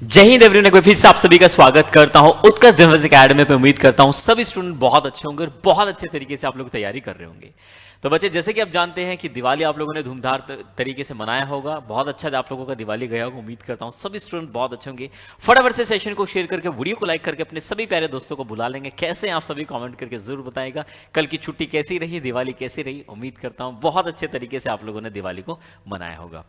जय हिंद एवरीवन, एक बार फिर से आप सभी का स्वागत करता हूं उत्कर्ष जर्नलिज्म एकेडमी पे। उम्मीद करता हूं सभी स्टूडेंट बहुत अच्छे होंगे और बहुत अच्छे तरीके से आप लोग तैयारी कर रहे होंगे। तो बच्चे, जैसे कि आप जानते हैं कि दिवाली आप लोगों ने धूमधार तरीके से मनाया होगा, बहुत अच्छा आप लोगों का दिवाली गया होगा। उम्मीद करता हूं सभी स्टूडेंट बहुत अच्छे होंगे। फटाफट से सेशन को शेयर करके, वीडियो को लाइक करके अपने सभी प्यारे दोस्तों को बुला लेंगे। कैसे आप सभी कमेंट करके जरूर बताएगा कल की छुट्टी कैसी रही, दिवाली कैसी रही। उम्मीद करता हूं बहुत अच्छे तरीके से आप लोगों ने दिवाली को मनाया होगा।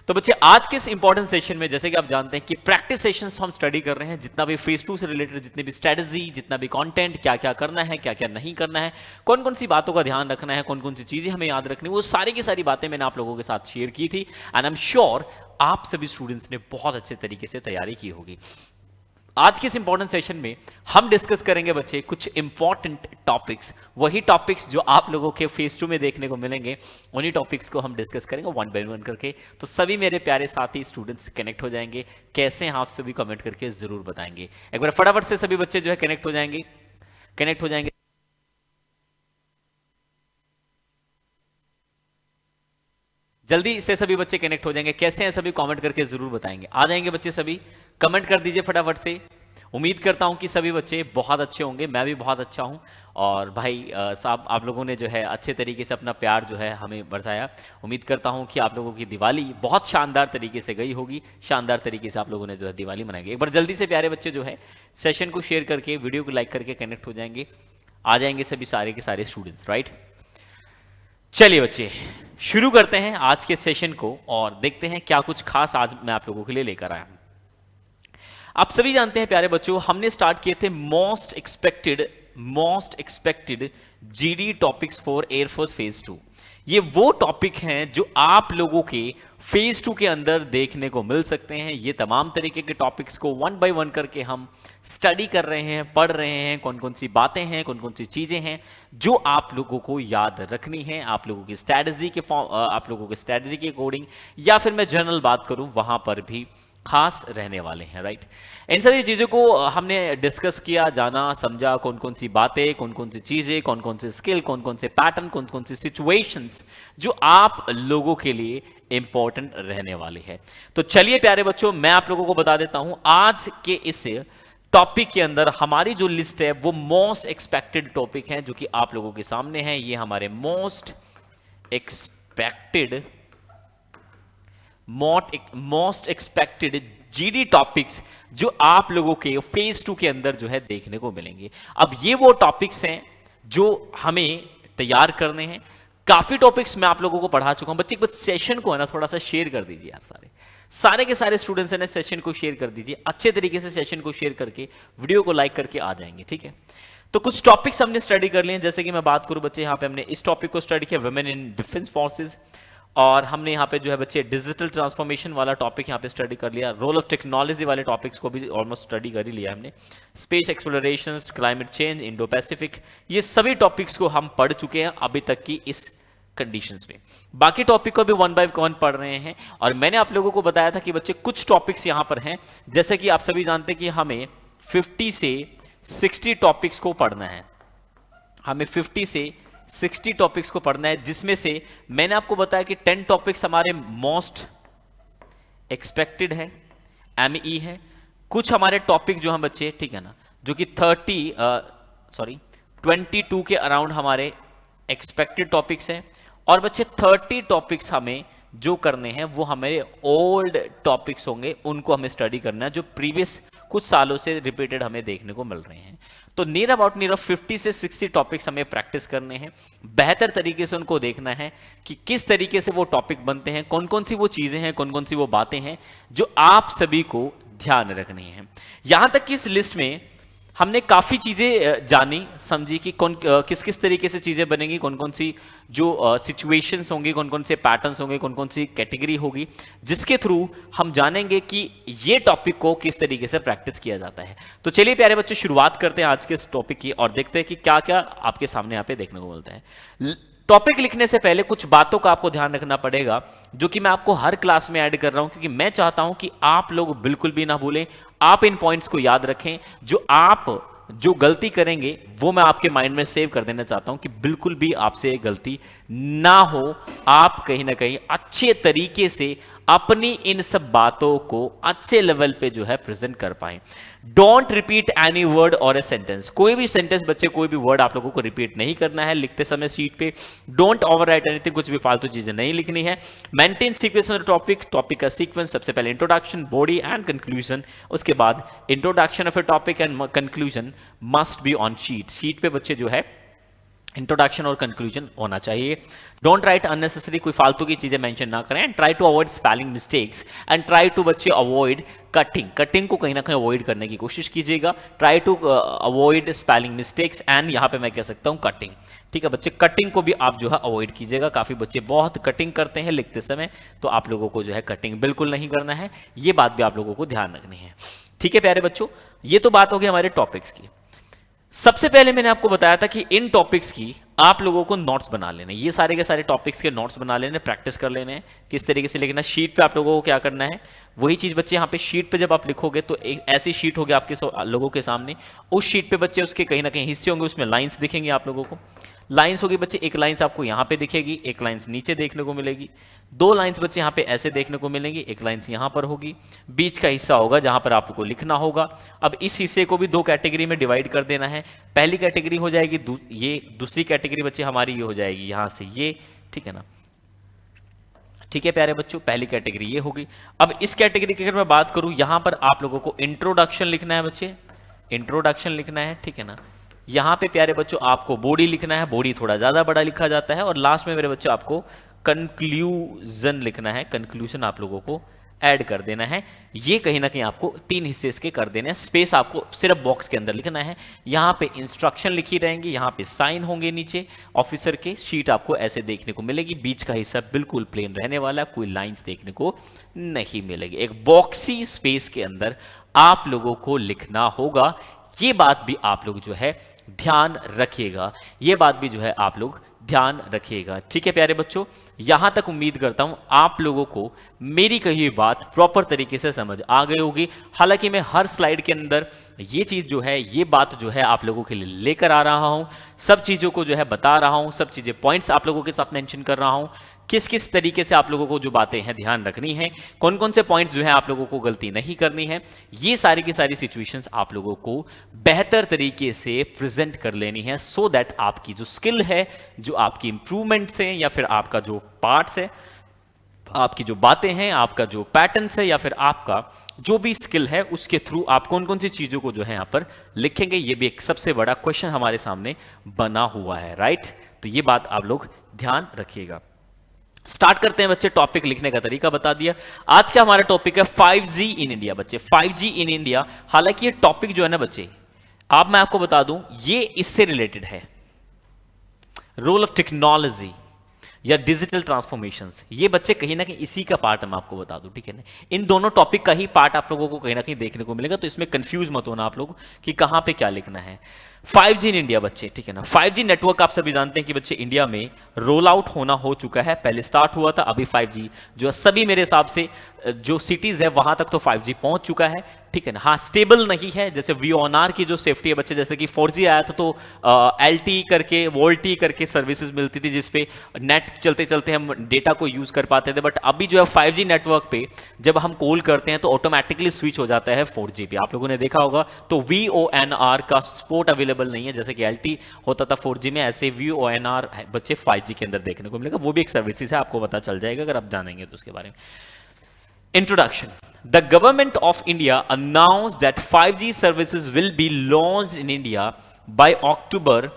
तो बच्चे, आज के इस इंपॉर्टेंट सेशन में जैसे कि आप जानते हैं कि प्रैक्टिस सेशंस हम स्टडी कर रहे हैं। जितना भी फेज 2 से रिलेटेड जितनी भी स्ट्रेटजी, जितना भी कंटेंट, क्या क्या करना है, क्या क्या नहीं करना है, कौन कौन सी बातों का ध्यान रखना है, कौन कौन सी चीजें हमें याद रखनी, वो सारी की सारी बातें मैंने आप लोगों के साथ शेयर की थी। एंड आई एम श्योर आप सभी स्टूडेंट्स ने बहुत अच्छे तरीके से तैयारी की होगी। आज के इस इंपॉर्टेंट सेशन में हम डिस्कस करेंगे बच्चे कुछ इंपॉर्टेंट टॉपिक्स, वही टॉपिक्स जो आप लोगों के फेज 2 में देखने को मिलेंगे। उन्हीं टॉपिक्स को हम डिस्कस करेंगे वन बाय वन करके। तो सभी मेरे प्यारे साथी स्टूडेंट्स कनेक्ट हो जाएंगे। कैसे हैं आप सभी, कमेंट करके जरूर बताएंगे। एक बार फटाफट से सभी बच्चे जो है कनेक्ट हो जाएंगे। जल्दी से सभी बच्चे कनेक्ट हो जाएंगे। कैसे हैं सभी, कमेंट करके जरूर बताएंगे। आ जाएंगे बच्चे, सभी कमेंट कर दीजिए फटाफट से। उम्मीद करता हूं कि सभी बच्चे बहुत अच्छे होंगे, मैं भी बहुत अच्छा हूं। और भाई साहब, आप लोगों ने जो है अच्छे तरीके से अपना प्यार जो है हमें बरसाया। उम्मीद करता हूं कि आप लोगों की दिवाली बहुत शानदार तरीके से गई होगी, शानदार तरीके से आप लोगों ने जो है दिवाली मनाई। एक बार जल्दी से प्यारे बच्चे जो है सेशन को शेयर करके, वीडियो को लाइक करके कनेक्ट हो जाएंगे। आ जाएंगे सभी सारे के सारे स्टूडेंट्स, राइट। चलिए बच्चे, शुरू करते हैं आज के सेशन को और देखते हैं क्या कुछ खास आज मैं आप लोगों के लिए लेकर आया हूं। आप सभी जानते हैं प्यारे बच्चों, हमने स्टार्ट किए थे most expected GD topics for air force phase 2। ये वो टॉपिक हैं जो आप लोगों के फेज 2 के अंदर देखने को मिल सकते हैं। ये तमाम तरीके के टॉपिक्स को वन बाय वन करके हम स्टडी कर रहे हैं, पढ़ रहे हैं। कौन कौन सी बातें हैं, कौन कौन सी चीजें हैं जो आप लोगों को याद रखनी है, आप लोगों की स्ट्रैटेजी के आप लोगों के स्ट्रैटेजी के अकॉर्डिंग, या फिर मैं जनरल बात करूं वहां पर भी खास रहने वाले हैं, राइट। इन सभी चीजों को हमने डिस्कस किया, जाना, समझा। कौन कौन सी बातें, कौन कौन सी चीजें, कौन कौन से स्किल, कौन कौन से पैटर्न, कौन कौन सी सिचुएशंस जो आप लोगों के लिए इंपॉर्टेंट रहने वाली है। तो चलिए प्यारे बच्चों, मैं आप लोगों को बता देता हूं आज के इस टॉपिक के अंदर हमारी जो लिस्ट है वो मोस्ट एक्सपेक्टेड टॉपिक है जो कि आप लोगों के सामने है। ये हमारे मोस्ट एक्सपेक्टेड जीडी टॉपिक्स जो आप लोगों के फेज 2 के अंदर जो है देखने को मिलेंगे। अब ये वो टॉपिक्स हैं जो हमें तैयार करने हैं। काफी टॉपिक्स मैं आप लोगों को पढ़ा चुका हूं। बच्चे एक बार सेशन को है ना थोड़ा सा शेयर कर दीजिए यार, सारे के सारे स्टूडेंट्स हैं ना, सेशन को शेयर कर दीजिए। अच्छे तरीके से सेशन को शेयर करके, वीडियो को लाइक करके आ जाएंगे, ठीक है। तो कुछ टॉपिक्स हमने स्टडी कर लिए। जैसे कि मैं बात करूं बच्चे, यहां पे हमने इस टॉपिक को स्टडी किया, वुमेन इन डिफेंस फोर्सेज। और हमने यहाँ पे जो है बच्चे डिजिटल ट्रांसफॉर्मेशन वाला टॉपिक यहाँ पे स्टडी कर लिया। रोल ऑफ टेक्नोलॉजी वाले टॉपिक्स को भी ऑलमोस्ट स्टडी कर ही लिया हमने। Space exploration, climate change, Indo Pacific, ये सभी टॉपिक्स को हम पढ़ चुके हैं अभी तक की इस कंडीशंस में। बाकी टॉपिक को भी वन बाय वन पढ़ रहे हैं। और मैंने आप लोगों को बताया था कि बच्चे कुछ टॉपिक्स यहाँ पर हैं, जैसे कि आप सभी जानते हैं कि हमें 50 से 60 टॉपिक्स को पढ़ना है। हमें 50 से 60 टॉपिक्स को पढ़ना है, जिसमें से मैंने आपको बताया कि 10 टॉपिक्स हमारे मोस्ट एक्सपेक्टेड है, एमई है। कुछ हमारे टॉपिक जो हम बच्चे, ठीक है ना, जो कि 22 के अराउंड हमारे एक्सपेक्टेड टॉपिक्स हैं। और बच्चे 30 टॉपिक्स हमें जो करने हैं वो हमारे ओल्ड टॉपिक्स होंगे, उनको हमें स्टडी करना है जो प्रीवियस कुछ सालों से रिपीटेड हमें देखने को मिल रहे हैं। तो नियर अबाउट 50 से 60 टॉपिक्स हमें प्रैक्टिस करने हैं। बेहतर तरीके से उनको देखना है कि किस तरीके से वो टॉपिक बनते हैं, कौन कौन सी वो चीजें हैं, कौन कौन सी वो बातें हैं जो आप सभी को ध्यान रखनी है। यहां तक कि इस लिस्ट में हमने काफी चीजें जानी, समझी कि किस किस तरीके से चीजें बनेंगी, कौन कौन सी जो सिचुएशंस होंगी, कौन कौन से पैटर्न्स होंगे, कौन कौन सी कैटेगरी होगी, जिसके थ्रू हम जानेंगे कि ये टॉपिक को किस तरीके से प्रैक्टिस किया जाता है। तो चलिए प्यारे बच्चे, शुरुआत करते हैं आज के इस टॉपिक की और देखते हैं कि क्या क्या आपके सामने यहाँ पे देखने को मिलता है। टॉपिक लिखने से पहले कुछ बातों का आपको ध्यान रखना पड़ेगा, जो कि मैं आपको हर क्लास में ऐड कर रहा हूं, क्योंकि मैं चाहता हूं कि आप लोग बिल्कुल भी ना भूलें। आप इन पॉइंट्स को याद रखें। जो गलती करेंगे वो मैं आपके माइंड में सेव कर देना चाहता हूं कि बिल्कुल भी आपसे गलती ना हो। आप कहीं ना कहीं अच्छे तरीके से अपनी इन सब बातों को अच्छे लेवल पे जो है प्रेजेंट कर पाए। डोंट रिपीट एनी वर्ड और ए सेंटेंस, कोई भी सेंटेंस बच्चे कोई भी वर्ड आप लोगों को रिपीट नहीं करना है लिखते समय शीट पे। डोंट ओवरराइट एनीथिंग, कुछ भी फालतू चीजें नहीं लिखनी है। Maintain sequence of topic, topic का सीक्वेंस, सबसे पहले इंट्रोडक्शन, बॉडी एंड कंक्लूजन, उसके बाद introduction of A topic and conclusion must be on sheet. Sheet पे बच्चे जो है इंट्रोडक्शन और कंक्लूजन होना चाहिए। डोंट राइट अननेसेसरी, कोई फालतू की चीजें मेंशन ना करें। And try to avoid spelling mistakes and try to बच्चे अवॉइड कटिंग, कटिंग को कहीं ना कहीं अवॉइड करने की कोशिश कीजिएगा। Try to avoid spelling mistakes and यहाँ पे मैं कह सकता हूँ कटिंग, ठीक है बच्चे, कटिंग को भी आप जो है अवॉइड कीजिएगा। काफी बच्चे बहुत कटिंग करते हैं लिखते समय, तो आप लोगों को जो है कटिंग बिल्कुल नहीं करना है, ये बात भी आप लोगों को ध्यान रखनी है। ठीक है प्यारे बच्चों, ये तो बात होगी हमारे टॉपिक्स की। सबसे पहले मैंने आपको बताया था कि इन टॉपिक्स की आप लोगों को नोट्स बना लेने, ये सारे के सारे टॉपिक्स के नोट्स बना लेने, प्रैक्टिस कर लेने हैं किस तरीके से लिखना। शीट पे आप लोगों को क्या करना है, वही चीज बच्चे यहाँ पे शीट पे जब आप लिखोगे तो एक ऐसी शीट होगी आपके लोगों के सामने, उस शीट पे बच्चे उसके कहीं ना कहीं हिस्से होंगे, उसमें लाइंस दिखेंगे आप लोगों को। लाइंस होगी बच्चे, एक लाइंस आपको यहाँ पे दिखेगी, एक लाइंस नीचे देखने को मिलेगी, दो लाइंस बच्चे यहाँ पे ऐसे देखने को मिलेंगी, एक लाइंस यहाँ पर होगी, बीच का हिस्सा होगा जहां पर आपको लिखना होगा। अब इस हिस्से को भी दो कैटेगरी में डिवाइड कर देना है। पहली कैटेगरी हो जाएगी ये, दूसरी कैटेगरी बच्चे हमारी ये हो जाएगी यहां से ये, ठीक है ना। ठीक है प्यारे बच्चों, पहली कैटेगरी ये होगी। अब इस कैटेगरी की अगर मैं बात करूं, यहां पर आप लोगों को इंट्रोडक्शन लिखना है बच्चे, इंट्रोडक्शन लिखना है, ठीक है ना। यहां पे प्यारे बच्चों आपको बॉडी लिखना है, बॉडी थोड़ा ज्यादा बड़ा लिखा जाता है, और लास्ट में मेरे बच्चों आपको कंक्लूजन लिखना है, कंक्लूजन आप लोगों को ऐड कर देना है। ये कहीं ना कहीं आपको तीन हिस्से इसके कर देने हैं। स्पेस आपको सिर्फ बॉक्स के अंदर लिखना है, यहां पे इंस्ट्रक्शन लिखी रहेंगी, यहां पे साइन होंगे नीचे ऑफिसर के, शीट आपको ऐसे देखने को मिलेगी, बीच का हिस्सा बिल्कुल प्लेन रहने वाला, कोई लाइंस देखने को नहीं मिलेगी। एक बॉक्सी स्पेस के अंदर आप लोगों को लिखना होगा, ये बात भी आप लोग जो है ध्यान रखिएगा, ये बात भी जो है आप लोग ध्यान रखिएगा। ठीक है प्यारे बच्चों, यहां तक उम्मीद करता हूं आप लोगों को मेरी कही हुई बात प्रॉपर तरीके से समझ आ गई होगी। हालांकि मैं हर स्लाइड के अंदर ये चीज जो है, ये बात जो है आप लोगों के लिए लेकर आ रहा हूं, सब चीजों को जो है बता रहा हूं, सब चीजें पॉइंट्स आप लोगों के साथ मेंशन कर रहा हूं, किस किस तरीके से आप लोगों को जो बातें हैं ध्यान रखनी है, कौन कौन से पॉइंट्स जो है आप लोगों को गलती नहीं करनी है, ये सारी की सारी सिचुएशंस आप लोगों को बेहतर तरीके से प्रेजेंट कर लेनी है, सो दैट आपकी जो स्किल है, जो आपकी इंप्रूवमेंट्स है, या फिर आपका जो पार्ट्स है, आपकी जो बातें हैं, आपका जो पैटर्न्स है, या फिर आपका जो भी स्किल है, उसके थ्रू आप कौन कौन सी चीजों को जो है यहां पर लिखेंगे, ये भी एक सबसे बड़ा क्वेश्चन हमारे सामने बना हुआ है, राइट। तो ये बात आप लोग ध्यान रखिएगा। स्टार्ट करते हैं बच्चे, टॉपिक लिखने का तरीका बता दिया। आज का हमारा टॉपिक है 5G इन इंडिया बच्चे, 5G इन इंडिया। हालांकि ये टॉपिक जो है ना बच्चे, आप मैं आपको बता दूं, ये इससे रिलेटेड है, रोल ऑफ टेक्नोलॉजी या डिजिटल ट्रांसफॉर्मेशंस, ये बच्चे कहीं ना कहीं इसी का पार्ट मैं आपको बता दूं, ठीक है ना। इन दोनों टॉपिक का ही पार्ट आप लोगों को कहीं ना कहीं देखने को मिलेगा, तो इसमें कंफ्यूज मत होना आप लोग कि कहां पे क्या लिखना है। 5G इन इंडिया बच्चे, ठीक है ना। 5G नेटवर्क आप सभी जानते हैं कि बच्चे इंडिया में रोल आउट होना हो चुका है, पहले स्टार्ट हुआ था, अभी 5G जो सभी मेरे हिसाब से जो सिटीज है वहां तक तो 5G पहुंच चुका है, ठीक है ना। हाँ, स्टेबल नहीं है, जैसे VONR की जो सेफ्टी है बच्चे, जैसे कि 4G आया था तो LTE करके, वोल्टी करके सर्विसेज मिलती थी, जिसपे नेट चलते चलते हम डेटा को यूज कर पाते थे। बट अभी जो है 5G नेटवर्क पे जब हम कॉल करते हैं तो ऑटोमेटिकली स्विच हो जाता है 4G पे, आप लोगों ने देखा होगा। तो VONR का सपोर्ट अवेलेबल नहीं है, जैसे कि LTE होता था 4G में, ऐसे VONR बच्चे 5G के अंदर देखने को मिलेगा। वो भी एक सर्विसेज है, आपको पता चल जाएगा अगर आप जानेंगे तो उसके बारे में। Introduction. The government of India announced that 5G services will be launched in India by October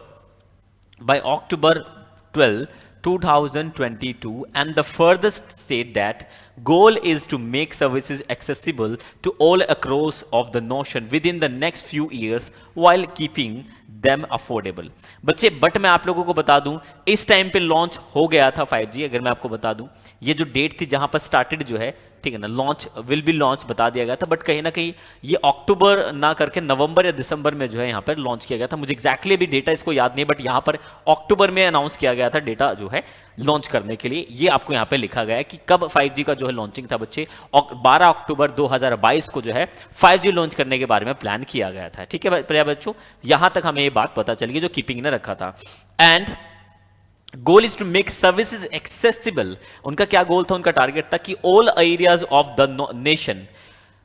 12, 2022, and the furthest state that goal is to make services accessible to all across of the nation within the next few years while keeping them affordable. बच्चे but मैं आप लोगों को बता दूं, इस time पे launch हो गया था 5G। अगर मैं आपको बता दूं, ये जो डेट थी जहां पर स्टार्टेड जो है, ठीक है ना, लॉन्च विल बी लॉन्च बता दिया गया था, बट कहीं ना कहीं ये अक्टूबर ना करके नवंबर या दिसंबर में जो है यहाँ पर लॉन्च किया गया था। मुझे एक्जैक्टली अभी डेटा इसको याद नहीं, बट यहाँ पर अक्टूबर में अनाउंस किया गया था डेटा जो है लॉन्च करने के लिए। ये आपको यहाँ पे लिखा गया है कि कब 5G का जो है लॉन्चिंग था बच्चे, और 12 अक्टूबर 2022 को जो है 5G लॉन्च करने के बारे में प्लान किया गया था, ठीक है प्रिय बच्चों। यहां तक हमें ये बात पता चल गई जो कीपिंग ने रखा था। And goal is to make services accessible. उनका क्या गोल था, उनका टारगेट था कि all areas of the nation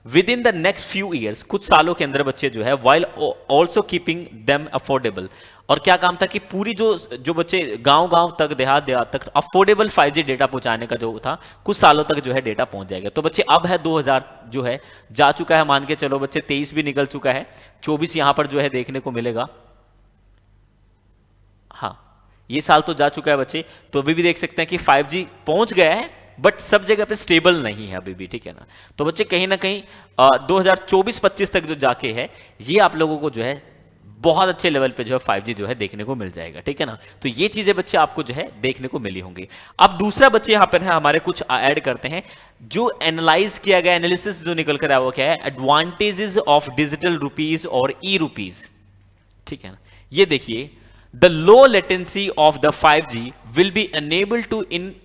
within the next few years, कुछ सालों के अंदर बच्चे जो है, while also keeping them affordable. और क्या काम था कि पूरी जो बच्चे गांव गांव तक, देहात देहात तक अफोर्डेबल 5G डेटा पहुंचाने का जो था, कुछ सालों तक जो है डेटा पहुंच जाएगा। तो बच्चे अब है 2000 जो है जा चुका है, मान के चलो बच्चे 23 भी निकल चुका है, 24 यहां पर जो है देखने को मिलेगा। हाँ, ये साल तो जा चुका है बच्चे, तो अभी भी देख सकते हैं कि 5G पहुंच गया है, बट सब जगह पे स्टेबल नहीं है अभी भी, ठीक है ना। तो बच्चे कहीं ना कहीं 2024-25 तक जो जाके है, ये आप लोगों को जो है बहुत अच्छे लेवल पे जो है 5G जो है देखने को मिल जाएगा, ठीक है ना। तो ये चीजें बच्चे आपको जो है देखने को मिली होंगी। अब दूसरा बच्चे यहां पर है हमारे, कुछ ऐड करते हैं जो एनालाइज किया गया, एनालिसिस जो निकल कर आया वो क्या है, एडवांटेजेस ऑफ डिजिटल रुपीज और ई रुपीज, ठीक है ना। ये देखिए, the low latency of the 5G will be enabled to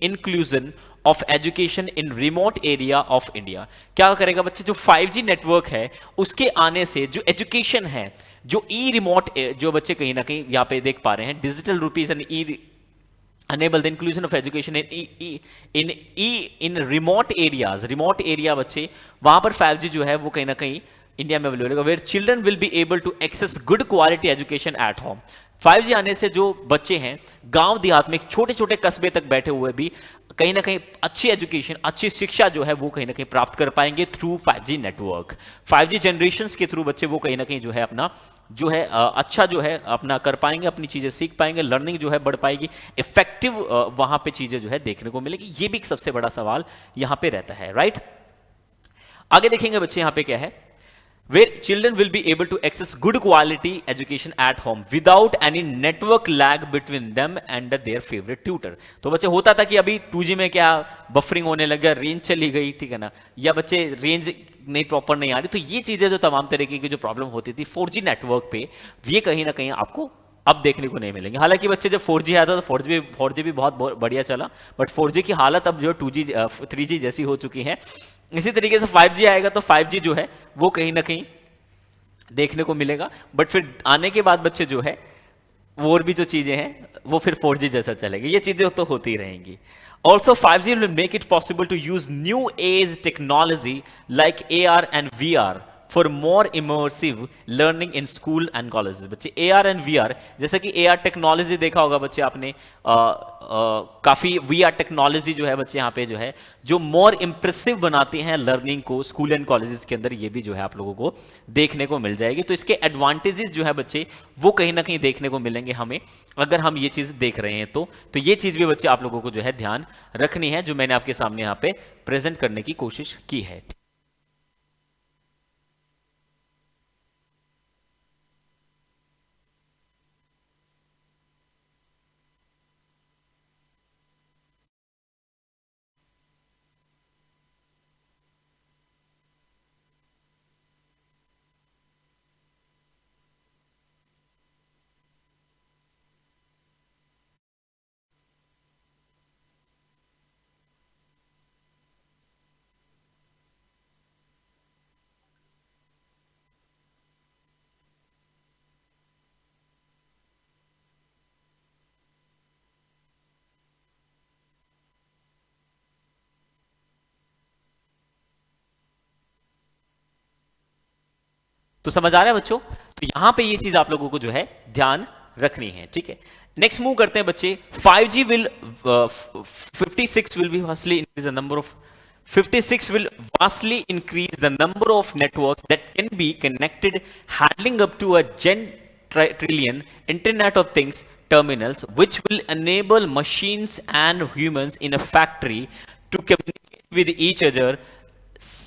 inclusion of education in remote area of India। क्या करेगा बच्चे, जो 5G नेटवर्क है उसके आने से जो एजुकेशन है, जो ई रिमोट, जो बच्चे कहीं ना कहीं यहाँ पे देख पा रहे हैं, digital rupees and E enable the inclusion of education in remote areas, remote area बच्चे वहां पर 5G जो है वो कहीं ना कहीं इंडिया में अवेलेबल होगा, where children will be able to access good quality education at home। 5G आने से जो बच्चे हैं गांव देहात में, छोटे छोटे कस्बे तक बैठे हुए भी कहीं ना कहीं अच्छी एजुकेशन, अच्छी शिक्षा जो है वो कहीं ना कहीं प्राप्त कर पाएंगे through 5G network. 5G generations के थ्रू बच्चे वो कहीं ना कहीं जो है अपना जो है अच्छा जो है अपना कर पाएंगे, अपनी चीजें सीख पाएंगे, लर्निंग जो है बढ़ पाएगी, इफेक्टिव वहां पे चीजें जो है देखने को मिलेगी। ये भी एक सबसे बड़ा सवाल यहां पे रहता है, राइट। आगे देखेंगे बच्चे यहां पे क्या है, where children will be able to access good quality education at home without any network lag between them and their favorite tutor। तो बच्चे होता था कि अभी 2G में क्या बफरिंग होने लग गया, रेंज चली गई, ठीक है ना, या बच्चे रेंज नहीं प्रॉपर नहीं आ रही, तो ये चीजें जो तमाम तरीके की जो प्रॉब्लम होती थी 4G नेटवर्क पे, ये कहीं ना कहीं आपको अब देखने को नहीं मिलेंगे। हालांकि बच्चे जब 4G आया था तो 4G भी बहुत बढ़िया चला, बट 4G की हालत अब जो 2G 3G जैसी हो चुकी है। इसी तरीके से 5G आएगा तो 5G जो है वो कहीं ना कहीं देखने को मिलेगा, बट फिर आने के बाद बच्चे जो है वो और भी जो चीजें हैं वो फिर 4G जैसा चलेगा, ये चीजें तो होती रहेंगी। Also 5G will make it possible to use new age technology like AR and VR for more immersive learning in school and colleges। बच्चे AR and VR, जैसे कि AR टेक्नोलॉजी देखा होगा बच्चे आपने, काफी VR टेक्नोलॉजी जो है बच्चे यहाँ पे जो है जो मोर इंप्रेसिव बनाती हैं लर्निंग को स्कूल एंड कॉलेजेस के अंदर, ये भी जो है आप लोगों को देखने को मिल जाएगी। तो इसके एडवांटेजेस जो है बच्चे वो कहीं ना कहीं देखने को मिलेंगे हमें, अगर हम ये चीज देख रहे हैं तो ये चीज भी बच्चे आप लोगों को जो है ध्यान रखनी है, जो मैंने आपके सामने यहाँ पे प्रेजेंट करने की कोशिश की है। तो समझ आ रहा है बच्चों, तो यहां पे ये चीज आप लोगों को जो है ध्यान रखनी है, ठीक है। नेक्स्ट मूव करते हैं बच्चे, 5G will 56 will be vastly increase the number of 56 will vastly increase the number of networks that can be connected, handling up to a trillion Internet of Things terminals, which will enable machines and humans in a factory to communicate with each other।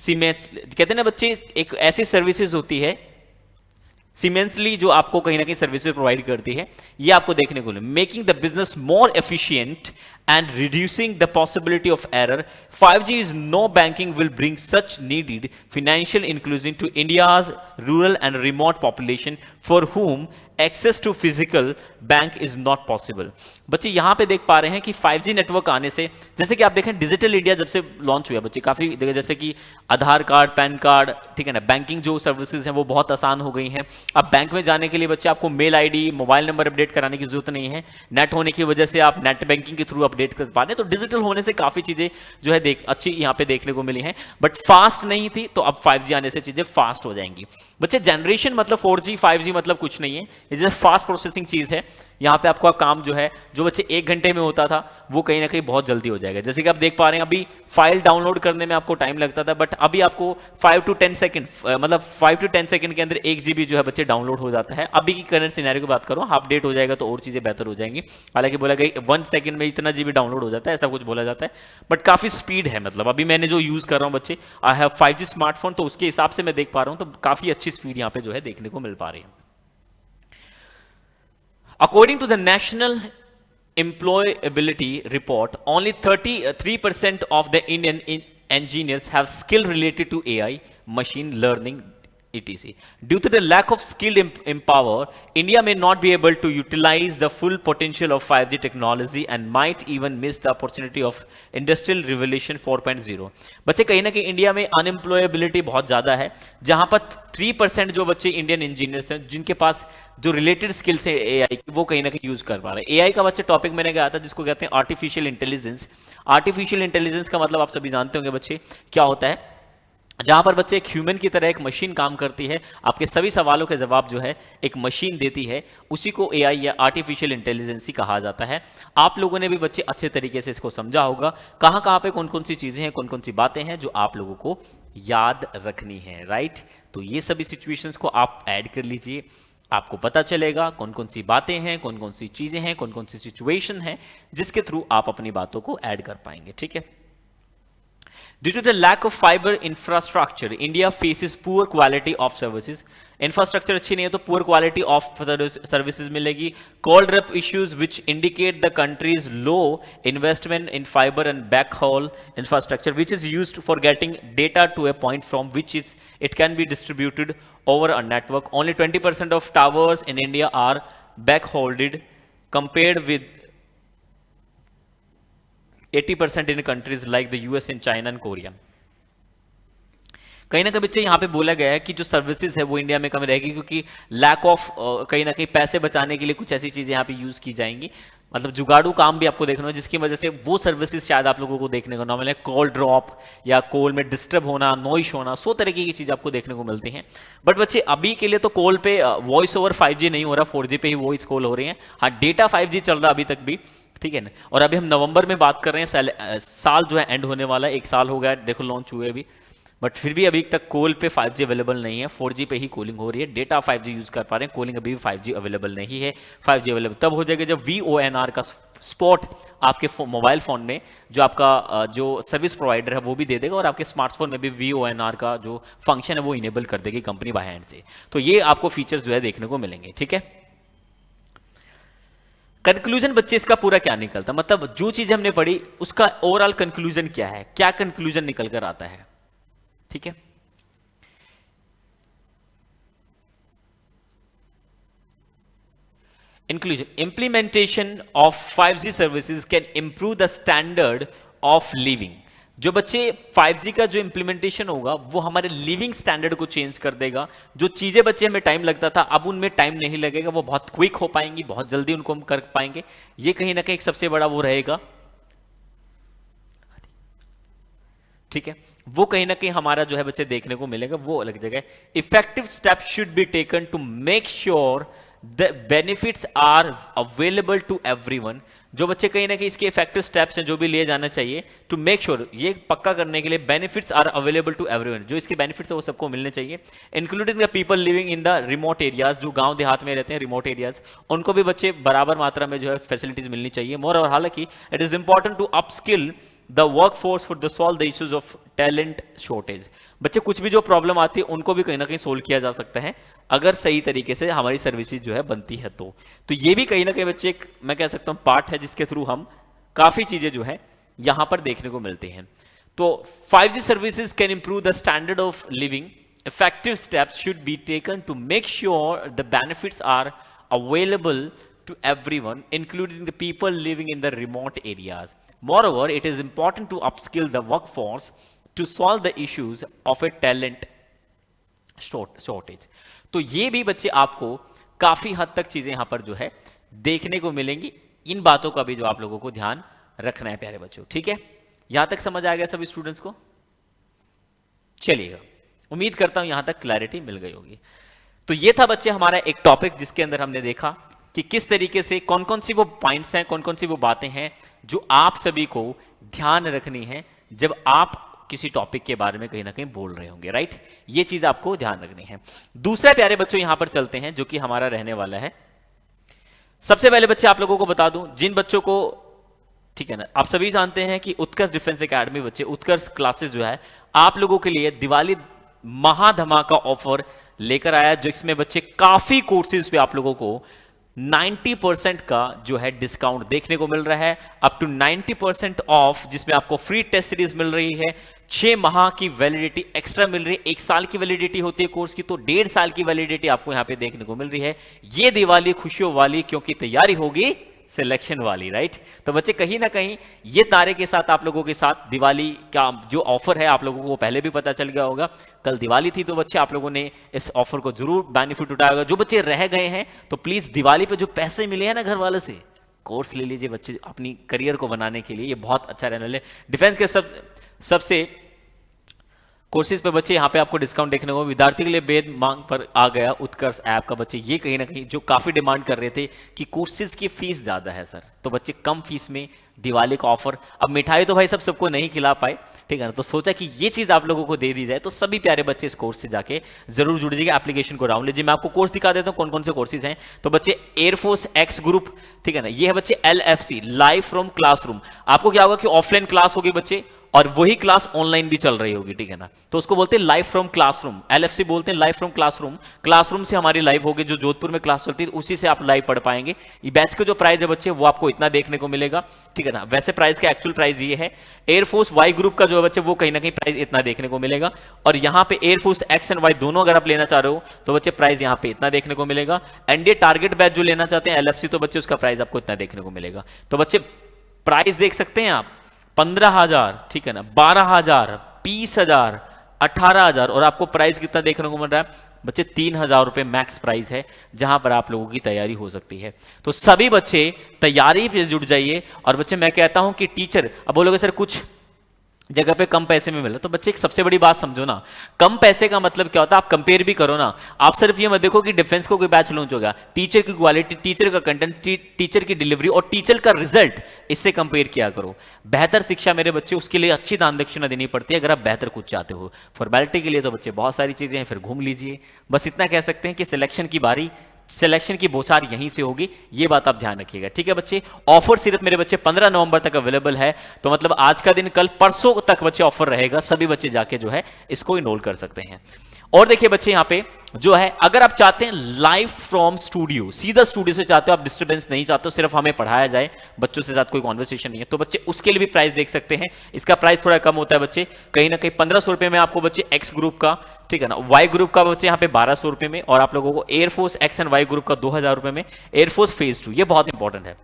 कहते हैं ना बच्चे, एक ऐसी services होती है सीमेंसली जो आपको कहीं ना कहीं सर्विसेज प्रोवाइड करती है, ये आपको देखने को मिले, making the business more efficient and reducing the possibility of error. 5G is no banking will bring such needed financial inclusion to India's rural and remote population for whom access to physical bank is not possible. बच्चे यहां पे देख पा रहे हैं कि 5G network आने से, जैसे कि आप देखें डिजिटल इंडिया जब से लॉन्च हुआ बच्चे, काफी जैसे कि आधार कार्ड, पैन कार्ड, ठीक है ना, बैंकिंग जो सर्विसेज हैं वो बहुत आसान हो गई हैं। अब बैंक में जाने के लिए बच्चे आपको mail ID, mobile number update कराने की जरूरत नहीं है। नेट होने की वजह से आप नेट बैंकिंग के थ्रू अपडेट कर पा रहे हैं। तो डिजिटल होने से काफी चीजें जो है अच्छी यहाँ पे देखने को मिली हैं, बट फास्ट नहीं थी। तो अब 5G आने से चीजें फास्ट हो जाएंगी। बच्चे जनरेशन मतलब 4G 5G मतलब कुछ नहीं है, ये जैसे फास्ट प्रोसेसिंग चीज है। यहाँ पे आपका काम जो है, जो बच्चे 1 घंटे में होता था वो कहीं ना कहीं बहुत जल्दी हो जाएगा। जैसे कि आप देख पा रहे हैं अभी फाइल डाउनलोड करने में आपको टाइम लगता था, बट अभी आपको 5 to 10 सेकंड, मतलब 5 to 10 सेकंड के अंदर 1 GB जो है बच्चे डाउनलोड हो जाता है। अभी की करंट सिनेरियो की बात करूं, अपडेट हो जाएगा तो और चीजें बेहतर हो जाएंगी। हालांकि बोला गया 1 सेकंड में इतना GB डाउनलोड हो जाता है, ऐसा कुछ बोला जाता है, बट काफी स्पीड है। मतलब अभी मैंने जो यूज कर रहा हूं बच्चे, आई हैव 5G स्मार्टफोन, तो उसके हिसाब से मैं देख पा रहा हूं तो काफी अच्छी स्पीड यहाँ पे जो है देखने को मिल पा रही है। According to the National Employability Report, only 33% of the Indian engineers have skill related to AI, machine learning, etc. Due to the lack of skilled empower, India may not be able to utilize the full potential of 5G technology and might even miss the opportunity of Industrial Revolution 4.0. बच्चे कहीं ना कहीं India में unemployability बहुत ज़्यादा है, जहां पर 3% जो बच्चे इंडियन इंजीनियर्स हैं जिनके पास जो रिलेटेड स्किल्स है एआई की, वो कहीं ना कहीं यूज कर पा रहे हैं। एआई का बच्चे टॉपिक मैंने कहा था जिसको कहते हैं आर्टिफिशियल इंटेलिजेंस। आर्टिफिशियल इंटेलिजेंस का मतलब आप सभी जानते होंगे बच्चे क्या होता है, जहां पर बच्चे एक ह्यूमन की तरह एक मशीन काम करती है, आपके सभी सवालों के जवाब जो है एक मशीन देती है, उसी को एआई या आर्टिफिशियल इंटेलिजेंस ही कहा जाता है। आप लोगों ने भी बच्चे अच्छे तरीके से इसको समझा होगा, कहां कहां पे कौन कौन सी चीजें हैं, कौन कौन सी बातें हैं जो आप लोगों को याद रखनी है, राइट। तो ये सभी सिचुएशंस को आप ऐड कर लीजिए, आपको पता चलेगा कौन कौन सी बातें हैं, कौन कौन सी चीजें हैं, कौन कौन सी सिचुएशन है जिसके थ्रू आप अपनी बातों को ऐड कर पाएंगे, ठीक है। Due to the lack of fiber infrastructure, India faces poor quality of services. Infrastructure अच्छी नहीं है तो poor quality of services मिलेगी. Cold drop issues which indicate the country's low investment in fiber and backhaul infrastructure, which is used for getting data to a point from which it can be distributed over a network. Only 20% of towers in India are backhauled compared with 80% in countries like the US and China and Korea. कहीं ना कहीं बच्चे यहाँ पे बोला गया है कि जो सर्विसेज है वो इंडिया में कम रहेगी, क्योंकि लैक ऑफ कहीं ना कहीं पैसे बचाने के लिए कुछ ऐसी चीजें यहाँ पे यूज की जाएंगी। मतलब जुगाड़ू काम भी आपको देखना है, जिसकी वजह से वो सर्विसेज शायद आप लोगों को देखने को ना मिले। कॉल ड्रॉप या कॉल में डिस्टर्ब होना, नॉइस होना, 100 तरीके की चीज आपको देखने को मिलती हैं। बट बच्चे अभी के लिए तो कॉल पे वॉइस ओवर 5G नहीं हो रहा, 4G पे ही वॉइस कॉल हो रही है। हाँ, डेटा 5G चल रहा अभी तक भी, ठीक है ना। और अभी हम नवंबर में बात कर रहे हैं, साल जो है एंड होने वाला है, 1 साल हो गया देखो लॉन्च हुए अभी, बट फिर भी अभी तक कॉल पे 5G अवेलेबल नहीं है, 4G पे ही कॉलिंग हो रही है। डेटा 5G यूज कर पा रहे हैं, कॉलिंग अभी भी 5G अवेलेबल नहीं है। 5G अवेलेबल तब हो जाएगा जब VONR का स्पॉट आपके मोबाइल फोन में जो आपका जो सर्विस प्रोवाइडर है वो भी दे देगा, और आपके स्मार्टफोन में भी VONR का जो फंक्शन है वो इनेबल कर देगी कंपनी बाय हैंड से। तो ये आपको फीचर्स जो है देखने को मिलेंगे, ठीक है। कंक्लूजन बच्चे इसका पूरा क्या निकलता, मतलब जो चीज हमने पढ़ी उसका ओवरऑल कंक्लूजन क्या है, क्या कंक्लूजन निकल कर आता है, ठीक है। Inclusion, implementation of 5G services can improve the standard of living. जो बच्चे 5G का जो इंप्लीमेंटेशन होगा वो हमारे लिविंग स्टैंडर्ड को चेंज कर देगा। जो चीजें बच्चे हमें टाइम लगता था अब उनमें टाइम नहीं लगेगा, वो बहुत क्विक हो पाएंगी, बहुत जल्दी उनको हम कर पाएंगे। ये कहीं ना कहीं एक सबसे बड़ा वो रहेगा, ठीक है। वो कहीं ना कहीं हमारा जो है बच्चे देखने को मिलेगा, वो अलग जगह। Effective step should be taken to make sure the benefits are available to everyone. जो बच्चे कहीं ना कहीं इसके इफेक्टिव स्टेप्स हैं जो भी लिए जाना चाहिए टू मेक श्योर, ये पक्का करने के लिए benefits are available to everyone, जो इसके बेनिफिट्स है वो सबको मिलने चाहिए, including the people living in the remote areas. जो गांव देहात में रहते हैं, रिमोट एरियाज, उनको भी बच्चे बराबर मात्रा में जो है फैसिलिटीज मिलनी चाहिए। मोर और हालांकि it is important to upskill the workforce for the solve the issues of talent shortage. बच्चे कुछ भी जो प्रॉब्लम आती है उनको भी कहीं ना कहीं सोल्व किया जा सकता है अगर सही तरीके से हमारी सर्विसेज जो है बनती है तो ये भी कहीं ना कहीं बच्चे एक मैं कह सकता हूं पार्ट है जिसके थ्रू हम काफी चीजें जो है यहां पर देखने को मिलती हैं। तो 5G services can improve the standard of living. Effective steps should be taken to make sure the benefits are available to everyone, including the people living in the remote areas. Moreover, it is important to upskill the workforce to solve the issues of a talent shortage. तो ये भी बच्चे आपको काफी हद तक चीजें यहां पर जो है देखने को मिलेंगी। इन बातों का भी जो आप लोगों को ध्यान रखना है प्यारे बच्चों, ठीक है? यहां तक समझ आ गया सभी स्टूडेंट्स को? चलिएगा, उम्मीद करता हूं यहां तक क्लैरिटी मिल गई होगी। तो ये था बच्चे हमारा एक टॉपिक जिसके अंदर हमने देखा कि किस तरीके से कौन कौन सी वो पॉइंट्स हैं, कौन कौन सी वो बातें हैं जो आप सभी को ध्यान रखनी है जब आप किसी टॉपिक के बारे में कहीं ना कहीं बोल रहे होंगे, राइट? ये चीज आपको ध्यान रखनी है। दूसरा प्यारे बच्चों यहां पर चलते हैं जो कि हमारा रहने वाला है। सबसे पहले बच्चे आप लोगों को बता दूं, जिन बच्चों को, ठीक है ना, आप सभी जानते हैं कि उत्कर्ष डिफेंस एकेडमी बच्चे उत्कर्ष क्लासेस जो है आप लोगों के लिए दिवाली महाधमाका ऑफर लेकर आया, जिसमें बच्चे काफी कोर्सेज पे आप लोगों को 90% का जो है डिस्काउंट देखने को मिल रहा है, अप टू 90% ऑफ, जिसमें आपको फ्री टेस्ट सीरीज मिल रही है, 6 माह की वैलिडिटी एक्स्ट्रा मिल रही है, 1 साल की वैलिडिटी होती है कोर्स की, तो 1.5 साल की वैलिडिटी आपको यहां पे देखने को मिल रही है। ये दिवाली खुशियों वाली, क्योंकि तैयारी होगी सिलेक्शन वाली, राइट? तो बच्चे कहीं ना कहीं ये तारे के साथ आप लोगों के साथ दिवाली का जो ऑफर है आप लोगों को पहले भी पता चल गया होगा। कल दिवाली थी तो बच्चे आप लोगों ने इस ऑफर को जरूर बेनिफिट उठाया होगा। जो बच्चे रह गए हैं तो प्लीज दिवाली पे जो पैसे मिले हैं ना घर वाले से, कोर्स ले लीजिए बच्चे अपनी करियर को बनाने के लिए, ये बहुत अच्छा रहने वाले। डिफेंस के सबसे कोर्सेज पे बच्चे यहाँ पे आपको डिस्काउंट देखने को, विद्यार्थी के लिए बेहद मांग पर आ गया उत्कर्ष ऐप का। बच्चे ये कहीं ना कहीं जो काफी डिमांड कर रहे थे कि कोर्सेज की फीस ज्यादा है सर, तो बच्चे कम फीस में दिवाली का ऑफर। अब मिठाई तो भाई सबको नहीं खिला पाए, ठीक है ना, तो सोचा कि ये चीज आप लोगों को दे दी जाए। तो सभी प्यारे बच्चे इस कोर्स से जाके जरूर जुड़ जाइए, एप्लीकेशन को डाउनलोड लीजिए। मैं आपको कोर्स दिखा देता हूँ कौन कौन से कोर्सेज हैं। तो बच्चे एयरफोर्स एक्स ग्रुप, ठीक है ना, ये है बच्चे LFC, लाइव फ्रॉम क्लासरूम। आपको क्या होगा कि ऑफलाइन क्लास होगी बच्चे और वही क्लास ऑनलाइन भी चल रही होगी, ठीक है ना, तो उसको बोलते हैं लाइव फ्रॉम क्लासरूम, LFC बोलते हैं लाइव फ्रॉम क्लासरूम। क्लासरूम से हमारी लाइव होगी, जो जोधपुर में क्लास चलती है उसी से आप लाइव पढ़ पाएंगे। ये बैच का जो प्राइस है बच्चे वो आपको इतना देखने को मिलेगा, ठीक है ना। वैसे प्राइस का एक्चुअल प्राइस ये है। एयरफोर्स वाई ग्रुप का जो है बच्चे वो कहीं ना कहीं प्राइस इतना देखने को मिलेगा, और यहाँ पे एयरफोर्स एक्स एंड वाई दोनों अगर आप लेना चाह रहे हो तो बच्चे प्राइस यहाँ पे इतना देखने को मिलेगा। एनडीए टारगेट बैच जो लेना चाहते हैं LFC, तो बच्चे उसका प्राइस आपको इतना देखने को मिलेगा। तो बच्चे प्राइस देख सकते हैं आप, 15,000, ठीक है ना, 12,000, 20,000, 18,000, और आपको प्राइस कितना देखने को मिल रहा है बच्चे 3,000 रुपए मैक्स प्राइस है, जहां पर आप लोगों की तैयारी हो सकती है। तो सभी बच्चे तैयारी पे जुट जाइए। और बच्चे मैं कहता हूं कि टीचर, अब बोलोगे सर कुछ जगह पे कम पैसे में मिला, तो बच्चे एक सबसे बड़ी बात समझो ना, कम पैसे का मतलब क्या होता है, आप कंपेयर भी करो ना। आप सिर्फ ये मत देखो कि डिफेंस को कोई बैच लॉन्च होगा, टीचर की क्वालिटी, टीचर का कंटेंट, टीचर की डिलीवरी और टीचर का रिजल्ट, इससे कंपेयर किया करो। बेहतर शिक्षा मेरे बच्चे, उसके लिए अच्छी दान दक्षिणा देनी पड़ती है अगर आप बेहतर कुछ चाहते हो। फॉर्मेलिटी के लिए तो बच्चे बहुत सारी चीजें हैं, फिर घूम लीजिए। बस इतना कह सकते हैं कि सिलेक्शन की बौछार यहीं से होगी, ये बात आप ध्यान रखिएगा, ठीक है बच्चे। ऑफर सिर्फ मेरे बच्चे 15 नवंबर तक अवेलेबल है, तो मतलब आज का दिन, कल परसों तक बच्चे ऑफर रहेगा। सभी बच्चे जाके जो है इसको इनरोल कर सकते हैं। और देखिए बच्चे यहाँ पे जो है, अगर आप चाहते हैं लाइव फ्रॉम स्टूडियो, सीधा स्टूडियो से चाहते हो, आप डिस्टर्बेंस नहीं चाहते हो, सिर्फ हमें पढ़ाया जाए, बच्चों से साथ कोई कॉन्वर्सेशन नहीं है, तो बच्चे उसके लिए भी प्राइस देख सकते हैं। इसका प्राइस थोड़ा कम होता है बच्चे, कहीं ना कहीं 1500 रुपए में आपको बच्चे एक्स ग्रुप का, ठीक है ना, वाई ग्रुप का बच्चे यहाँ पे 1200 रुपए में, और आप लोगों को air force X and Y group का 2000 रुपए में, एयरफोर्स फेज 2, ये बहुत इंपॉर्टेंट है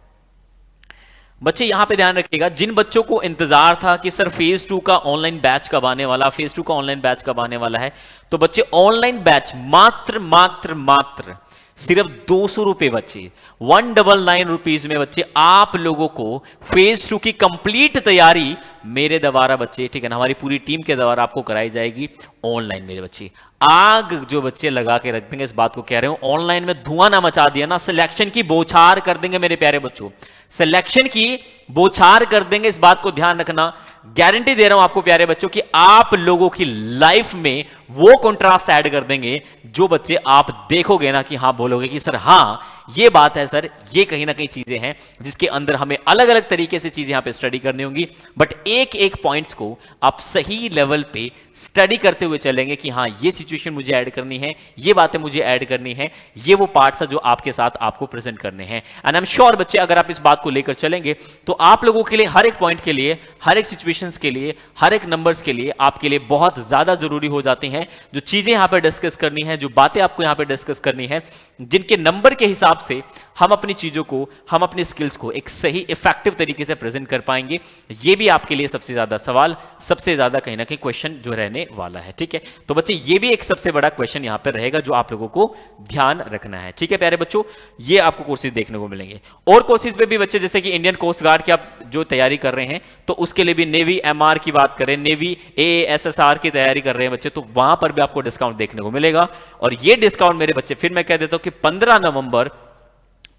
बच्चे। यहां पे ध्यान रखिएगा, जिन बच्चों को इंतजार था कि सर फेज 2 का ऑनलाइन बैच कब आने वाला, फेज 2 का ऑनलाइन बैच कब आने वाला है, तो बच्चे ऑनलाइन बैच मात्र सिर्फ 200 रुपए बच्चे, 199 रुपीज में बच्चे आप लोगों को फेज 2 की कंप्लीट तैयारी मेरे द्वारा बच्चे, ठीक है ना, हमारी पूरी टीम के द्वारा आपको कराई जाएगी ऑनलाइन। मेरे बच्चे आग जो बच्चे लगा के रख देंगे, इस बात को कह रहे हो, ऑनलाइन में धुआं ना मचा दिया ना, सिलेक्शन की बौछार कर देंगे मेरे प्यारे बच्चों, सिलेक्शन की बौछार कर देंगे, इस बात को ध्यान रखना। गारंटी दे रहा हूं आपको प्यारे बच्चों कि आप लोगों की लाइफ में वो कंट्रास्ट ऐड कर देंगे जो बच्चे आप देखोगे ना कि हाँ, बोलोगे कि सर हाँ, ये बात है सर, ये कहीं ना कहीं चीजें हैं जिसके अंदर हमें अलग अलग तरीके से चीजें यहां पे स्टडी करनी होंगी, बट एक एक पॉइंट्स को आप सही लेवल पे स्टडी करते हुए चलेंगे कि हाँ ये सिचुएशन मुझे ऐड करनी है, ये बातें मुझे ऐड करनी है, ये वो पार्ट्स है जो आपके साथ आपको प्रेजेंट करने हैं। एंड आई एम श्योर बच्चे, अगर आप इस बात को लेकर चलेंगे तो आप लोगों के लिए हर एक पॉइंट के लिए, हर एक सिचुएशंस के लिए, हर एक नंबर्स के लिए आपके लिए बहुत ज्यादा जरूरी हो जाती हैं जो चीजें यहां पे डिस्कस करनी है, जो बातें आपको यहां पे डिस्कस करनी है, जिनके नंबर के हिसाब से हम अपनी चीजों को, हम अपनी स्किल्स को एक सही इफेक्टिव तरीके से प्रेजेंट कर पाएंगे। ये भी आपके लिए सबसे ज्यादा सवाल, सबसे ज्यादा कहीं ना कहीं क्वेश्चन जो रहने वाला है। ठीक है, तो बच्चे ये भी एक सबसे बड़ा क्वेश्चन यहां पर रहेगा जो आप लोगों को ध्यान रखना है। ठीक है प्यारे बच्चों, ये आपको कोर्सेज देखने को मिलेंगे। और कोर्सेज पे भी बच्चे, जैसे कि इंडियन कोस्ट गार्ड की आप जो तैयारी कर रहे हैं, तो उसके लिए भी नेवी एमआर की बात करें, नेवी एएसएसआर की तैयारी कर रहे हैं बच्चे, तो वहां पर भी आपको डिस्काउंट देखने को मिलेगा। और ये डिस्काउंट मेरे बच्चे, फिर मैं कह देता हूं कि 15 नवंबर